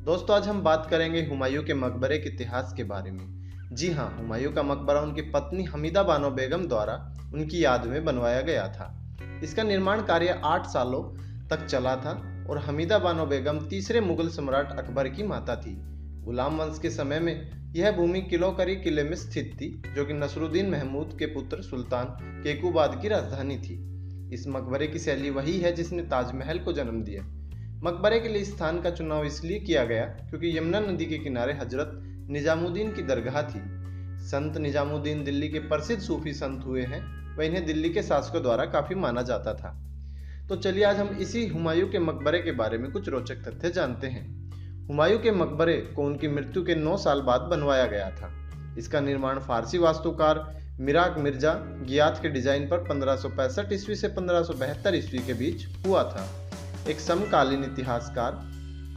दोस्तों, आज हम बात करेंगे हुमायूं के मकबरे के इतिहास के बारे में। जी हाँ, हुमायूं का मकबरा उनकी पत्नी हमीदा बानो बेगम द्वारा उनकी याद में बनवाया गया था। इसका निर्माण कार्य 8 सालों तक चला था और हमीदा बानो बेगम तीसरे मुगल सम्राट अकबर की माता थी। गुलाम वंश के समय में यह भूमि किलोकरी किले में स्थित थी, जो कि नसरुद्दीन महमूद के पुत्र सुल्तान केकूबाद की राजधानी थी। इस मकबरे की शैली वही है जिसने ताजमहल को जन्म दिया। मकबरे के लिए स्थान का चुनाव इसलिए किया गया क्योंकि यमुना नदी के किनारे हजरत निजामुद्दीन की दरगाह थी। संत निजामुद्दीन दिल्ली के प्रसिद्ध सूफी संत हुए हैं, वह इन्हें दिल्ली के शासकों द्वारा काफी माना जाता था। तो चलिए आज हम इसी हुमायूं के मकबरे के बारे में कुछ रोचक तथ्य जानते हैं। हुमायूं के मकबरे को उनकी मृत्यु के 9 साल बाद बनवाया गया था। इसका निर्माण फारसी वास्तुकार मिराक मिर्जा गियाथ के डिजाइन पर 1565 ईस्वी से 1572 ईस्वी के बीच हुआ था। एक समकालीन इतिहासकार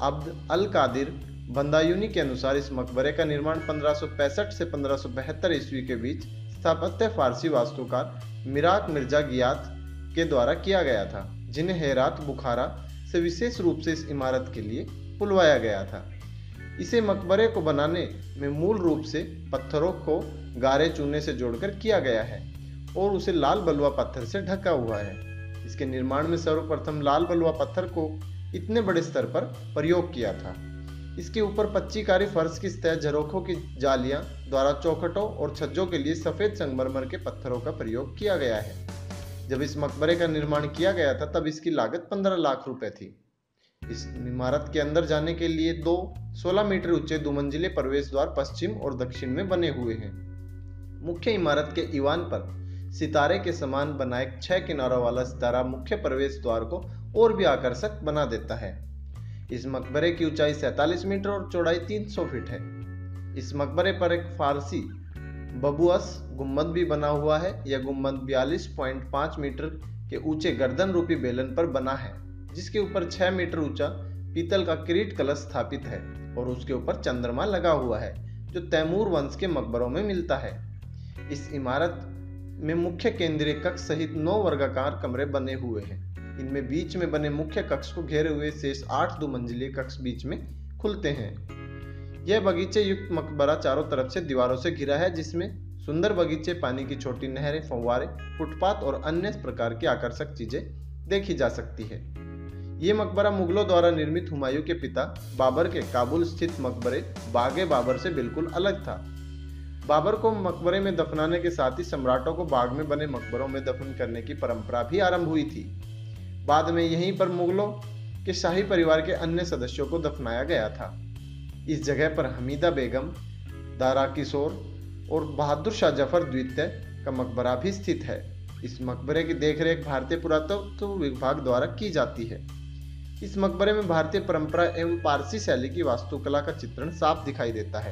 अब्द अल कादिर बंदायूनी के अनुसार इस मकबरे का निर्माण 1565 से 1572 ईस्वी के बीच स्थापत्य फारसी वास्तुकार मिराक मिर्जा गियाथ के द्वारा किया गया था, जिन्हें हेरात बुखारा से विशेष रूप से इस इमारत के लिए बुलवाया गया था। इसे मकबरे को बनाने में मूल रूप से पत्थरों को गारे चूने से जोड़कर किया गया है और उसे लाल बलुआ पत्थर से ढका हुआ है। इसके निर्माण में सर्वप्रथम लाल बलुआ पत्थर को इतने बड़े स्तर पर प्रयोग किया था। इसके ऊपर पच्चीकारी फर्श की सतह, झरोखों की जालियां द्वारा चौखटों और छज्जों के लिए सफेद संगमरमर के पत्थरों का प्रयोग किया गया है। जब इस मकबरे का निर्माण किया गया था तब इसकी लागत 15 लाख रुपए थी। इस इमारत के अंदर जाने के लिए 16 मीटर ऊंचे 2 मंजिले प्रवेश द्वार पश्चिम और दक्षिण में बने हुए हैं। मुख्य इमारत के ईवान पर सितारे के समान बना एक 6 किनारों वाला सितारा मुख्य प्रवेश द्वार को और भी आकर्षक बना देता है। इस मकबरे की ऊंचाई 47 मीटर और चौड़ाई 300 फीट है। इस मकबरे पर एक फारसी बबुअस गुम्बद भी बना हुआ है। यह गुम्बद 42.5 मीटर के ऊंचे गर्दन रूपी बेलन पर बना है, जिसके ऊपर 6 मीटर ऊंचा पीतल का किरीट कलश स्थापित है और उसके ऊपर चंद्रमा लगा हुआ है, जो तैमूर वंश के मकबरों में मिलता है। इस इमारत में मुख्य केंद्रीय कक्ष सहित 9 वर्गाकार कमरे बने हुए हैं। इनमें बीच में बने मुख्य कक्ष को घेरे हुए शेष 8 2 मंजिले कक्ष बीच में खुलते हैं। यह बगीचे युक्त मकबरा चारों तरफ से दीवारों से घिरा है, जिसमें सुंदर बगीचे, पानी की छोटी नहरें, फव्वारे, फुटपाथ और अन्य प्रकार की आकर्षक चीजें देखी जा सकती है। ये मकबरा मुगलों द्वारा निर्मित हुमायूं के पिता बाबर के काबुल स्थित मकबरे बागे बाबर से बिल्कुल अलग था। बाबर को मकबरे में दफनाने के साथ ही सम्राटों को बाग में बने मकबरों में दफन करने की परंपरा भी आरंभ हुई थी। बाद में यहीं पर मुगलों के शाही परिवार के अन्य सदस्यों को दफनाया गया था। इस जगह पर हमीदा बेगम, दारा किशोर और बहादुर शाह जफर द्वितीय का मकबरा भी स्थित है। इस मकबरे की देखरेख भारतीय पुरातत्व विभाग द्वारा की जाती है। इस मकबरे में भारतीय परंपरा एवं पारसी शैली की वास्तुकला का चित्रण साफ दिखाई देता है।